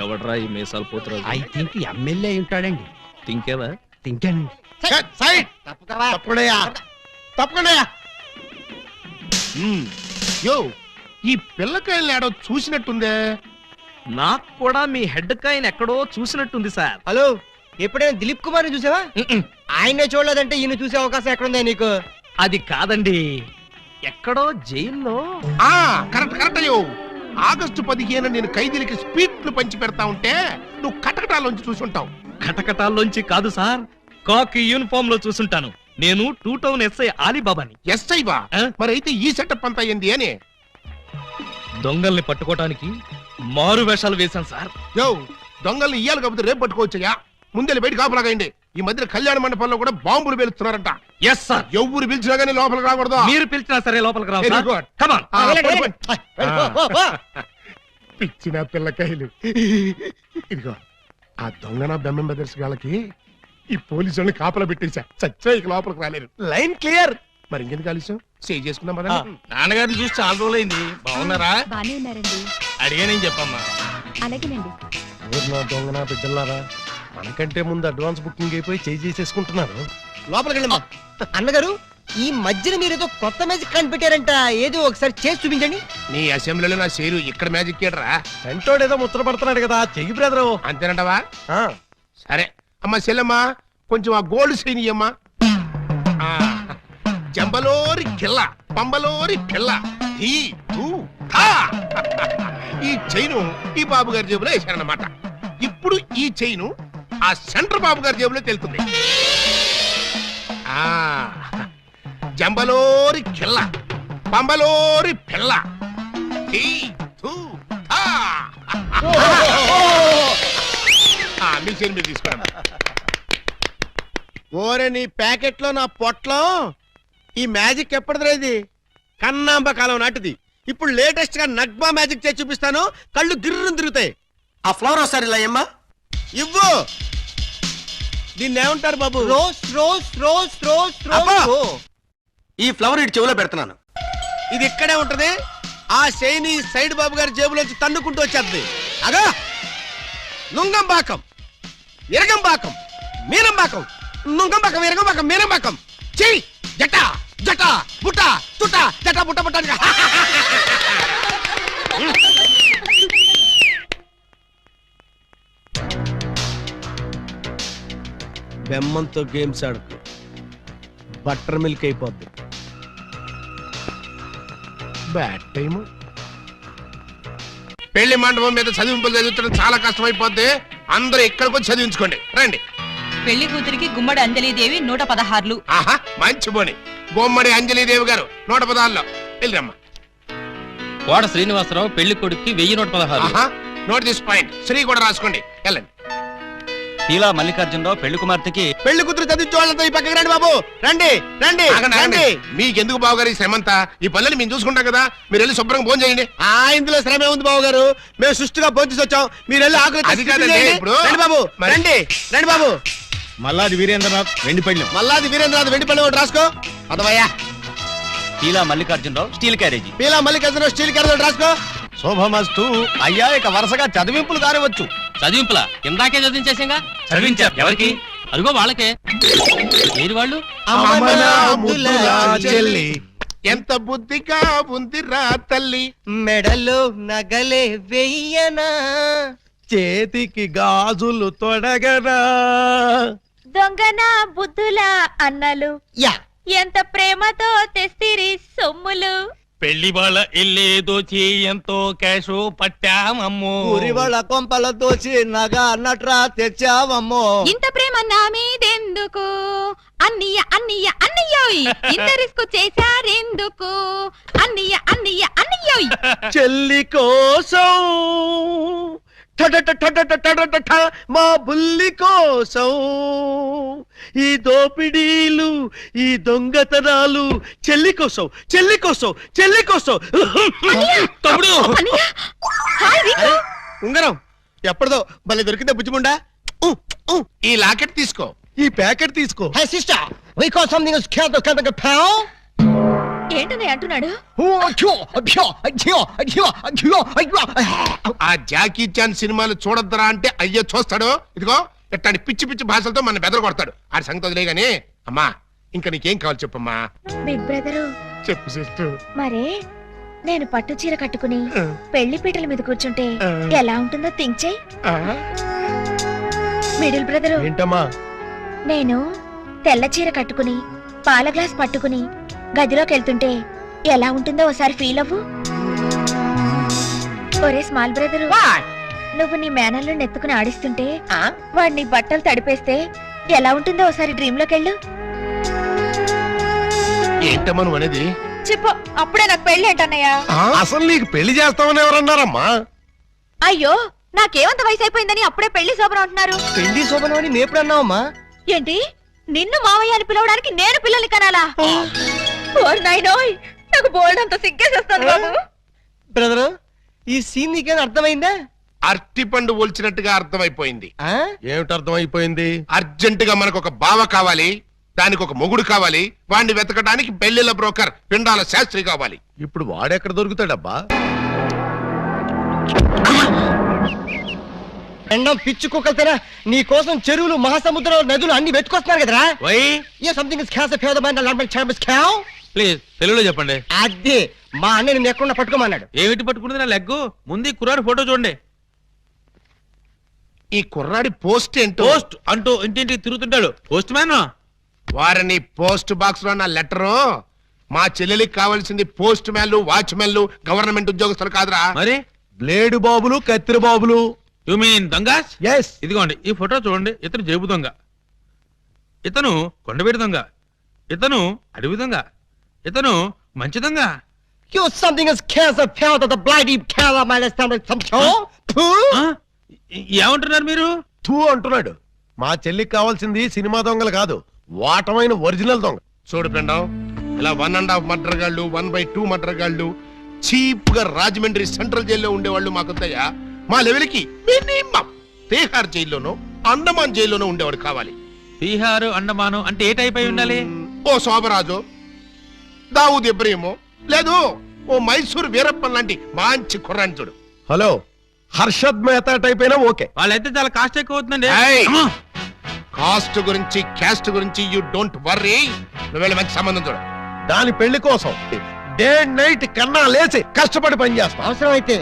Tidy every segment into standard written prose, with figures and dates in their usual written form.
ఎవడ్రా ఈ మీసాలు పోతురాజు? ఐ థింక్ ఎమ్మెల్యే ఉంటాడండి. తింకేవా? తింకానండి. తప్పకుండా యో ఈ పిల్లకాయలు ఏడో చూసినట్టుందే. నాకు కూడా మీ హెడ్ కాయని ఎక్కడో చూసినట్టుంది సార్. హలో, ఎప్పుడైనా దిలీప్ కుమార్ ని చూసావా? ఆయనే చూడలేదంటే ఈయన చూసే అవకాశం ఎక్కడుందా నీకు? అది కాదండి, ఎక్కడో జైల్లో. కరెక్ట్ కరెక్ట్ అయ్యో. ఆగస్టు 15 నేను ఖైదీలకి స్పీడ్లు పంచి పెడతా ఉంటే నువ్వు కటకటాల్లోంచి చూసుంటావు. కటకటాల్లోంచి కాదు సార్, కాకి యూనిఫామ్ లో చూసుంటాను. నేను 2 టౌన్ ఎస్ఐ ఆలీబాబాని. ఎస్ఐ బా? మరి అయితే ఈ సెటప్ అంతా ఏంది అని? దొంగల్ని పట్టుకోవటానికి మారు వేషాలు వేశాను సార్. యో, దొంగల్ని ఇయ్యాలి కాకపోతే రేపు పట్టుకోవచ్చయ్యా. ముందే బయట కాపలాగండి. ఈ మధ్య కళ్యాణ మండపంలో కూడా బాంబులు పేలుస్తున్నారంట. Yes sir. ఎవరు పిలిచినా గానీ లోపలికి రాకూడదు. మీరు పిలిచినా సరే లోపలికి రావు. పిచ్చిన పిల్లకాయలు. ఇదిగో ఆ దొంగన బెమ్మం బ్రదర్స్ గాళ్ళకి ఈ పోలీసు వాళ్ళని కాపలా పెట్టేశా. చచ్చా ఇక లోపలికి రాలేరు. Line clear. మరి ఇంకెందుకు ఆలస్యం? సేవ్ చేసుకుందాం పద. నాన్నగారిని చూసి చాలా రోజులైంది. బాగున్నారా? బానే ఉన్నారండి. అడిగానని చెప్పమ్మా. అలాగేనండి. దొంగన బిడ్డలారా, మనకంటే ముందు అడ్వాన్స్ బుకింగ్ అయిపోయి చేసేసుకుంటున్నారు. లోపలికి వెళ్ళమ్మా. అన్నగారు, ఈ మధ్యన మీరు ఏదో కొత్త మ్యాజిక్ కనిపెట్టారంట. ఏదో ఒకసారి చేసి చూపించండి. నీ అసెంబ్లీలో నా షేరు ఇక్కడ మ్యాజిక్ ఏడరా? వెంటోడు ఏదో ముచ్చట పడుతున్నాడు కదా, చెయ్యి బ్రదరు. అంతేనంటవా? సరే అమ్మా చెల్లమ్మా, కొంచెం ఆ గోల్డ్ చైన్ ఇయ్యమ్మా. జంబలోరి కిల్ల పంబలోరి పిల్ల. ఈ చైను ఈ బాబు గారి జేబులో వేశారన్నమాట. ఇప్పుడు ఈ చైను ఆ సెంటర్ బాబు గారి జేబులో తెలుతుంది. జంబలోరి కిల్ల పంబలోరి పిల్ల. మీ చైన్ మీరు తీసుకోండి. ఓరే నీ ప్యాకెట్ లో నా పొట్లం. ఈ మ్యాజిక్ ఎప్పటిది? కన్నాంబ కాలం నాటిది. ఇప్పుడు లేటెస్ట్ గా నగ్మా మ్యాజిక్ చేసి చూపిస్తాను. కళ్ళు గిర్రును తిరుగుతాయి. ఆ ఫ్లవర్ ఒకసారి ఇలా అమ్మా. ఇవ్వు. దీన్ని ఏమంటారు బాబు? Rose rose rose rose rose. ఈ ఫ్లవర్ ఇటు చెవులో పెడుతున్నాను. ఇది ఇక్కడే ఉంటది. ఆ శైని సైడ్ బాబు గారి జేబులోంచి తన్నుకుంటూ వచ్చేది. అగా నుంగంబాకం, ఇరగంబాకం, మీనంబాకం, నుంగంబాకం, ఇరగంబాకం, మీనంబాకం. చెయ్యి జట జట బుట్ట తుట జట బుట్ట బుట్ట. బెమ్మంతో గేమ్స్ ఆడుకు, బటర్ మిల్క్ అయిపోద్ది. Bad time. పెళ్లి మండపం మీద చదివింపులు చదువుతున్న చాలా కష్టం అయిపోద్ది. అందరూ ఇక్కడికి వచ్చి చదివించుకోండి. రండి. పెళ్లి కూతురికి గుమ్మడి అంజలీదేవి 116. ఆహా, మంచి బోని. గుమ్మడి అంజలీదేవి గారు 116లో వెళ్ళరమ్మా. కోట శ్రీనివాసరావు పెళ్లి కొడుక్కి 1116. Note this point. శ్రీ కూడా రాసుకోండి. వెళ్ళండి. పీలా మల్లికార్జునరావు పెళ్లి కుమార్తెకి పెళ్లి కూతురు చదివించే వాళ్ళంతా ఈ పక్కకి రండి బాబు. రండి రండి రండి. మీకెందుకు బాబు గారు ఈ శ్రమంతా? ఈ పనులు మేము చూసుకుంటాం కదా. మీరు వెళ్ళి శుభ్రంగా భోజనం చేయండి. ఇందులో శ్రమే ఉంది బాబు గారు. మేము సుష్టిగా భోజనం వచ్చాం. మీరు వెళ్ళి ఆకులు ఇప్పుడు బాబు. రండి రండి బాబు. మల్లాది వీరేంద్రనాథ్ వెండి పళ్ళెం. మల్లాది వీరేంద్రనాథ్ వెండి పళ్ళెం ఒకటి రాసుకో. అదవయ్యా. Peela Mallikarjunarao steel carriage. Peela Mallikarjunarao steel carriage ఒకటి రాసుకో. శోభమస్తు. అయ్యా ఇక వరుసగా చదివింపులు దారవచ్చు. చదివింపులా? ఇందాకే చదివించేసాగా. చదివించారు ఎవరికి? అదిగో వాళ్ళకే. ఏది వాళ్ళు? ఎంత బుద్ధిగా ఉందిరా తల్లి. మెడలో నగలే వెయ్యనా, చేతికి గాజులు తొడగనా. దొంగన బుద్ధుల అన్నలు ఎంత ప్రేమతో తెస్తిరి సొమ్ములు. పెళ్లి వాళ్ళ ఇల్లేదో ఎంతో క్యాషో పట్టామమ్మో. ఊరి వాళ్ళ కొంపల దోచి నగా నట్రా తెచ్చావమ్మో. ఇంత ప్రేమ నా మీదెందుకు అన్నయ్య అన్నయ్య అన్నయ్యోయ్. ఇంత రిస్క్ చేశారెందుకు అన్నయ్య అన్నయ్య అన్నయ్యోయ్. చెల్లి కోసం మా బుల్లి కోసం ఈ దోపిడీలు, ఈ దొంగతనాలు చెల్లి కోసం, చెల్లి కోసం, చెల్లి కోసం. తమ్ముడు ఉంగరం ఎప్పటిదో భలే దొరికిందే బుజ్జిముండా. ఈ లాకెట్ తీసుకో. ఈ ప్యాకెట్ తీసుకో. Hey sister, we got something else kind of a pal. ఏంటనే అంటున్నాడు? ఆ జాకీ చాన్ సినిమాలు చూడొద్దరా అంటే అయ్యో చూస్తాడు. ఇదిగో ఇట్లాంటి పిచ్చి పిచ్చి భాషలతో మన బెదర కొడతాడు. ఆ సంగతి వదిలే గానీ అమ్మా ఇంకా నీకేం కావాలి చెప్పమ్మా. బిగ్ బ్రదరు, చెప్పు సిస్టర్. మరే నేను పట్టు చీర కట్టుకుని పెళ్లి పీటల మీద కూర్చుంటే ఎలా ఉంటుందో థింక్ చెయ్. మిడిల్ బ్రదరు, ఏంటమ్మా? నేను తెల్ల చీర కట్టుకుని పాల గ్లాస్ పట్టుకుని గదిలోకి వెళ్తుంటే ఎలా ఉంటుందో ఒకసారి ఫీల్ అవ్వు. ఒరే స్మాల్ బ్రదరు, నువ్వు నీ మేనల్లో నెత్తుకుని ఆడిస్తుంటే వాడు నీ బట్టలు తడిపేస్తే ఎలా ఉంటుందో ఒకసారి డ్రీమ్ లోకి వెళ్ళు. ఏంటమ్మా నువ్వు అనేది? చెప్పు, అప్పుడే నాకు పెళ్లి ఏంటన్నయ్యా? అసలు నీకు పెళ్లి చేస్తామని ఎవరన్నారమ్మా? అయ్యో, నాకేమంత వయసు అయిపోయిందని అప్పుడే పెళ్లి శోభనం అంటున్నారు. పెళ్లి శోభనం అని నేప్పుడు అన్నావమ్మా? ఏంటి, నిన్ను మావయ్య అని పిలవడానికి నేను పిల్లల్ని కనాలా? ఓర్ నాయనోయ్, నాకు బోల్డంత సిగ్గేసేస్తాను బాబు. బ్రదరు, ఈ సీన్ నీకేం అర్థమైందా? అరటి పండు ఒలిచినట్టుగా అర్థమైపోయింది. ఏమిటి అర్థమైపోయింది? అర్జెంట్ గా మనకు ఒక బావ కావాలి, దానికి ఒక మొగుడు కావాలి, వాడిని వెతకడానికి పెళ్లిళ్ళ బ్రోకర్ పిండాల శాస్త్రి కావాలి. ఇప్పుడు వాడెక్కడ దొరుకుతాడబ్బా? ఎండం పిచ్చి కుక్కలతేనా నీ కోసం చెరువులు మహాసముద్రాలు నదులు అన్ని వెతుకొస్తున్నారు కదరా. సంథింగ్ ప్లీజ్ తెలుగులో చెప్పండి. అదే మా అన్న నేను ఎక్కడ పట్టుకోమన్నాడు. ఏమిటి పట్టుకున్నది నా లెగ్గు? ముందు కుర్రాడు ఫోటో చూడండి. ఈ కుర్రాడి పోస్ట్ ఏంటో? పోస్ట్ అంటూ ఇంటింటికి తిరుగుతుంటాడు. Postman. వారిని పోస్ట్ బాక్స్ లో నా లెటరు. మా చెల్లెలికి కావాల్సింది పోస్ట్ మ్యాన్లు, వాచ్మెన్లు, గవర్నమెంట్ ఉద్యోగస్తులు కాదురా. మరి బ్లేడు బాబులు, కత్తిరి బాబులు. యు మీన్ దొంగస్? ఎస్. ఇదిగోండి ఈ ఫోటో చూడండి. ఇతను జేబు దొంగ, ఇతను కొండవీడి దొంగ, ఇతను అడవి దొంగ, ఇతను మంచి దొంగ. You something is cancer pound of the bloody color my stomach some show. ఆ? ఏమంటున్నారు మీరు? తూ అంటున్నాడు. మా చెల్లికి కావాల్సింది సినిమా దొంగలు కాదు, వాటమైన ఒరిజినల్ దొంగ. చూడు ఫ్రెండ్, ఇలా 1.5 మర్డర్ గాళ్ళు, 1/2 మర్డర్ గాళ్ళు చీప్ గా రాజమండ్రి సెంట్రల్ జైల్లో ఉండేవాళ్ళు మాకొద్దయ్యా. మా లెవెల్ కి మినిమం తీహార్ జైల్లోనో అండమాన్ జైల్లోనో ఉండేవాడు కావాలి. బీహారు అండమాను అంటే ఏ టైప్ అయి ఉండాలి? ఓ శోభరాజు, దావూద్ ఇబ్రహీమో, లేదు ఓ మైసూర్ వీరప్పన్ లాంటి మంచి కుర్రాన్ని చూడు. హలో, హర్షద్ మెహతా టైప్ అయినా ఓకే. వాళ్ళైతే చాలా కాస్ట్ ఎక్కువ అవుతుందండి. ఏయ్! అమ్మా! కాస్ట్ గురించి క్యాస్ట్ గురించి యూ డోంట్ వర్రీ. నువ్వు వెళ్ళి మంచి సంబంధం చూడు. దాని పెళ్లి కోసం డే నైట్ కన్నా లేచి కష్టపడి పని చేస్తాం. అవసరం అయితే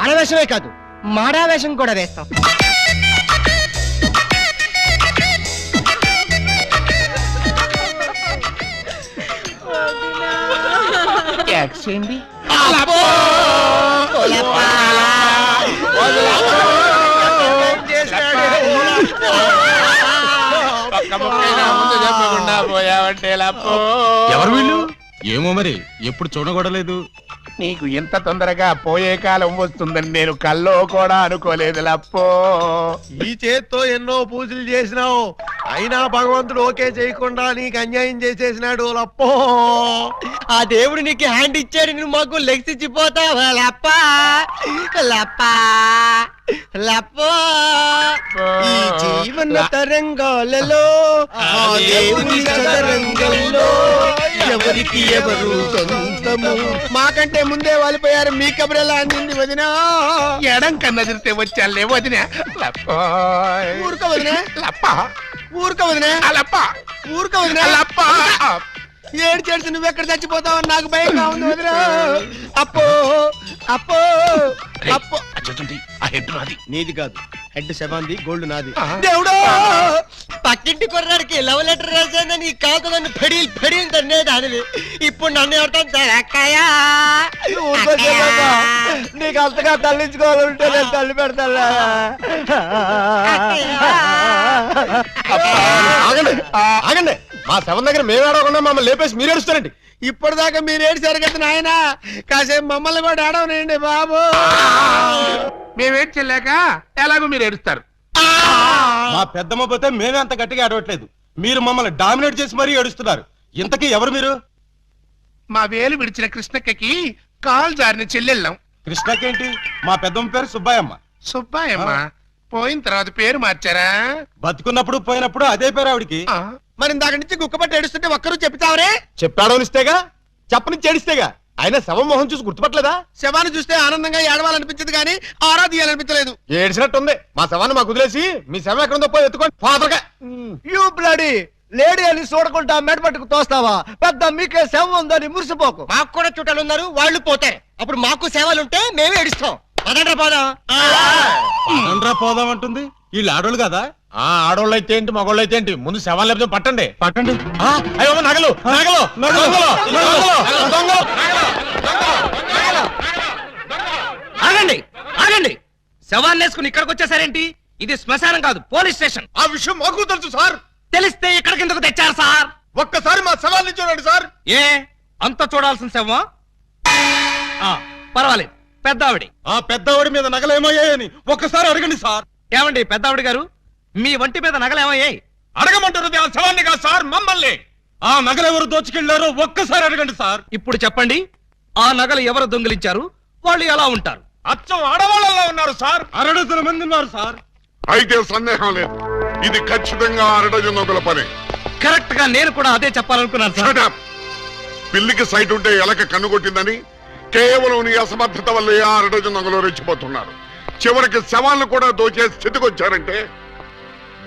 ఆడవేషమే కాదు మాడావేషం కూడా వేస్తాం. ఎవరు వీళ్ళు? ఏమో మరి, ఎప్పుడు చూడగొడలేదు. నీకు ఎంత తొందరగా పోయే కాలం వస్తుందని నేను కల్లో కూడా అనుకోలేదు లప్పో. ఈ చేత్తో ఎన్నో పూజలు చేసినావు, అయినా భగవంతుడు ఓకే చేయకుండా నీకు అన్యాయం చేసేసినాడు లప్పో. ఆ దేవుడు నీకు హ్యాండ్ ఇచ్చాడు, నువ్వు మాకు లెగ్స్ ఇచ్చిపోతావా లప్ప లప్ప లప్పో. ఈ జీవన తరంగాలలో ఆ దేవుని చదరంగంలో ఎవరికి ఎవరు సొంతము. మాకంటే ముందే వాలిపోయారు, మీ కబురెలా అందింది వదినా? ఎడం కన్నదిరితే వచ్చాలే వదిన. ఊరుక వదినా, లప్ప ఊరుక వదినా, లప్ప ఊరుక వదినా. లప్ప. ఏడ్చేసి నువ్వెక్కడ చచ్చిపోతావని నాకు భయంగా ఉంది వదినా. అప్పో అప్పో అప్పో. ఆ హెడ్ నాది. నీది కాదు, హెడ్ శవాంది, గోల్డ్ నాది. దేవుడు పక్కింటి కుర్రాడికి లవ్ లెటర్ రాశానని కాదు నన్ను ఫెడీలు ఫెడీలు తన్నేదానివి. ఇప్పుడు నన్ను ఎవరితో అక్కయ్యా నీకు అంతగా తల్లించుకోవాలంటే నేను తల్లి పెడతా. ఆగండి, మా శవం దగ్గర మేము ఆడకుండా మమ్మల్ని లేపేసి మీరు ఏడుస్తారండి. ఇప్పటిదాకా మీరు ఏడ్చారు కదా నాయన, కాసేపు మమ్మల్ని కూడా ఆడవనండి బాబు. మేమేం చెల్లాక ఎలాగో మీరు ఏడుస్తారు. మా పెద్దమ్మ పోతే మేమే అంత గట్టిగా ఆడవట్లేదు, మీరు మమ్మల్ని డామినేట్ చేసి మరీ ఏడుస్తున్నారు. ఇంతకీ ఎవరు మీరు? మా వేలు విడిచిన కృష్ణక్కకి కాల్ జారిన చెల్లెళ్ళం. కృష్ణకేంటి? మా పెద్దమ్మ పేరు సుబ్బాయమ్మ. సుబ్బాయమ్మ పోయిన తర్వాత పేరు మార్చారా? బతుకున్నప్పుడు పోయినప్పుడు అదే పేరు ఆవిడికి. ఆ, మరి ఇందాక నుంచి గుక్కపట్టి ఏడుస్తుంటే ఒక్కరు చెప్తావరే? చెప్పాడో ఇస్తేగా, చెప్పని చేడిస్తేగా. ఆయన శవం మొహం చూసి గుర్తుపట్టలేదా? శవాన్ని చూస్తే ఆనందంగా ఏడవాలనిపించదు కానీ ఆరా తీయాలనిపించలేదు. ఏడ్చినట్టుంది. మా శవాన్ని మాకు వదిలేసి మీ శవం ఎక్కడుందో పోయి ఎత్తుకోండి ఫాదర్గా. యూ బ్లడీ లేడీ అని చూడకుండా మెడపట్టుకు తోస్తావా? పెద్ద మీకే సేవ ఉందని మురిసిపోకు. మాకు కూడా చుట్టాలు ఉన్నారు, వాళ్ళు పోతారు. అప్పుడు మాకు సేవలుంటే మేమే ఏడుస్తాం. పదండ్రా పోదాం. పదండ్రా పోదాం అంటుంది. వీళ్ళు ఆడోళ్ళు కదా? ఆడోళ్ళు అయితే ఏంటి, మగోళ్ళు అయితే ఏంటి? ముందు శవాలు లేకపోతే పట్టండి. పట్టండి. అయ్యో నగలు నగలు నగలు నగలు. ఆగండి ఆగండి, శవాన్ని వేసుకుని ఇక్కడికి వచ్చేసారేంటి? ఇది శ్మశానం కాదు, పోలీస్ స్టేషన్. ఆ విషయం మాకు తెలుసు సార్. తెలిస్తే ఇక్కడికి ఎందుకు తెచ్చారు సార్? ఒక్కసారి మా శవాల్ని చూడండి సార్. ఏ అంత చూడాల్సిన శవమా? పర్వాలేదు, పెద్ద ఆవిడ. ఆ పెద్దవాడి మీద నగలేమయ్యాయని ఒక్కసారి అడగండి సార్. ఏమండి పెద్ద ఆవిడ గారు, మీ వంటి మీద నగలేమయ్యాయి? అడగమంటారు ఆ శవాన్ని కాదు సార్, మమ్మల్ని. ఆ నగలు ఎవరు దోచుకెళ్లారో ఒక్కసారి అడగండి సార్. ఇప్పుడు చెప్పండి, ఆ నగలు ఎవరు దొంగిలించారు, వాళ్ళు ఎలా ఉంటారు? అచ్చం ఆడవాళ్ళలో ఉన్నారు సార్. 600 మంది ఉన్నారు సార్. అయితే సందేహం లేదు, ఇది ఖచ్చితంగా 6 పని. కరెక్ట్ గా నేను కూడా అదే చెప్పాలనుకున్నాను సార్. Shut up! పిల్లికి సైట్ ఉంటే ఎలక కన్నుకొట్టిందని కేవలం నీ అసమర్థత వల్ల 6 రెచ్చిపోతున్నారు. చివరికి శవాలను కూడా దోచే స్థితికి వచ్చారంటే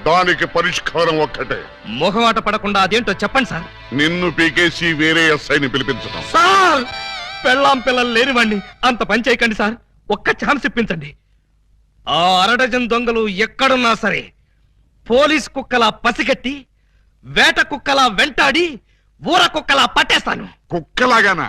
దానికి పరిష్కారం ఒక్కటే. మొహమాట పడకుండా అదేంటో చెప్పండి సార్. నిన్ను పీకేసి వేరే ఎస్ఐని పిలిపించడం. సార్ పెళ్ళాం పిల్లలు లేనివ్వండి, అంత పని చేయకండి సార్. ఒక్క ఛాన్స్ ఇప్పించండి. ఆ 6 దొంగలు ఎక్కడున్నా సరే పోలీస్ కుక్కలా పసిగట్టి, వేట కుక్కలా వెంటాడి, ఊర కుక్కలా పట్టేస్తాను. కుక్కలాగానా?